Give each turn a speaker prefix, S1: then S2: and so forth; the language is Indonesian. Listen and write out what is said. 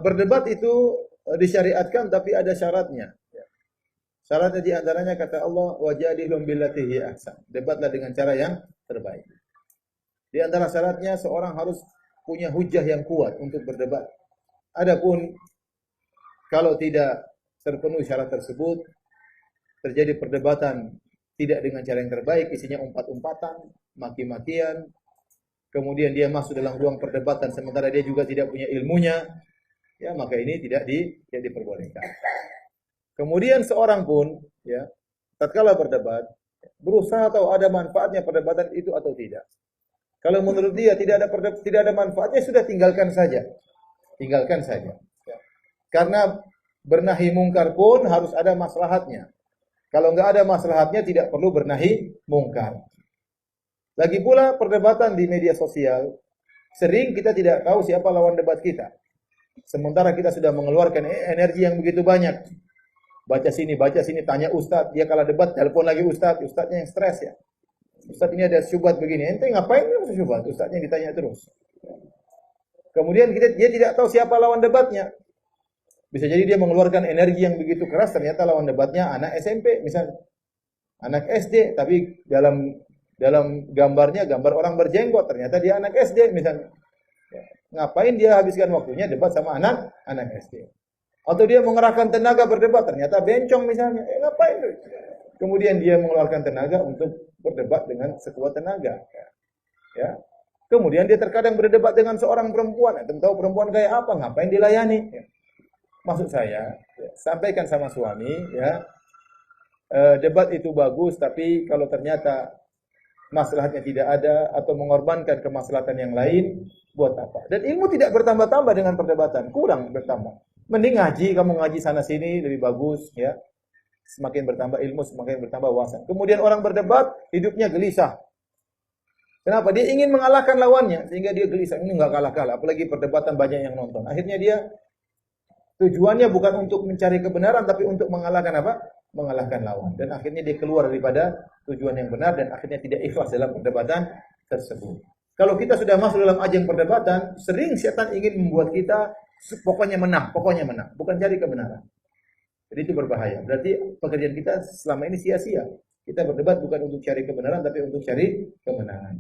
S1: berdebat itu disyariatkan tapi ada syaratnya. Syaratnya di antaranya kata Allah, wajadilhum billati hiya ahsan. Debatlah dengan cara yang terbaik. Di antara syaratnya seorang harus punya hujah yang kuat untuk berdebat. Adapun kalau tidak terpenuhi syarat tersebut, terjadi perdebatan tidak dengan cara yang terbaik, isinya umpat-umpatan, maki-makian, kemudian dia masuk dalam ruang perdebatan sementara dia juga tidak punya ilmunya, ya maka ini tidak diperbolehkan. Kemudian seorang pun, ya, tatkala berdebat, berusaha tahu ada manfaatnya perdebatan itu atau tidak. Kalau menurut dia tidak ada manfaatnya, sudah tinggalkan saja. Tinggalkan saja. Ya. Karena bernahi mungkar pun harus ada maslahatnya. Kalau enggak ada maslahatnya, tidak perlu bernahi mungkar. Lagi pula perdebatan di media sosial, sering kita tidak tahu siapa lawan debat kita. Sementara kita sudah mengeluarkan energi yang begitu banyak. Baca sini, tanya ustadz. Dia kalah debat, telepon lagi ustadz. Ustadznya yang stres ya. Ustadz ini ada syubhat begini. Ente ngapain ini syubhat? Ustadznya ditanya terus. Kemudian dia tidak tahu siapa lawan debatnya. Bisa jadi dia mengeluarkan energi yang begitu keras, ternyata lawan debatnya anak SMP misalnya. Anak SD, tapi dalam gambarnya gambar orang berjenggot, ternyata dia anak SD misalnya. Ya. Ngapain dia habiskan waktunya debat sama anak SD? Atau dia mengerahkan tenaga berdebat, ternyata bencong misalnya. Ngapain? Kemudian dia mengeluarkan tenaga untuk berdebat dengan sekuat tenaga. Ya. Kemudian dia terkadang berdebat dengan seorang perempuan. Tentu tahu perempuan kayak apa, ngapain dilayani? Ya. Maksud saya, sampaikan sama suami, ya, debat itu bagus, tapi kalau ternyata maslahatnya tidak ada atau mengorbankan kemaslahatan yang lain, buat apa? Dan ilmu tidak bertambah-tambah dengan perdebatan, kurang bertambah. Mending ngaji, kamu ngaji sana sini lebih bagus, ya. Semakin bertambah ilmu, semakin bertambah wawasan. Kemudian orang berdebat, hidupnya gelisah. Kenapa? Dia ingin mengalahkan lawannya, sehingga dia gelisah. Ini nggak kalah-kalah, apalagi perdebatan banyak yang nonton. Akhirnya dia tujuannya bukan untuk mencari kebenaran, tapi untuk mengalahkan apa? Mengalahkan lawan. Dan akhirnya dia keluar daripada tujuan yang benar dan akhirnya tidak ikhlas dalam perdebatan tersebut. Kalau kita sudah masuk dalam ajang perdebatan, sering setan ingin membuat kita pokoknya menang, bukan cari kebenaran. Jadi itu berbahaya. Berarti pekerjaan kita selama ini sia-sia. Kita berdebat bukan untuk cari kebenaran, tapi untuk cari kemenangan.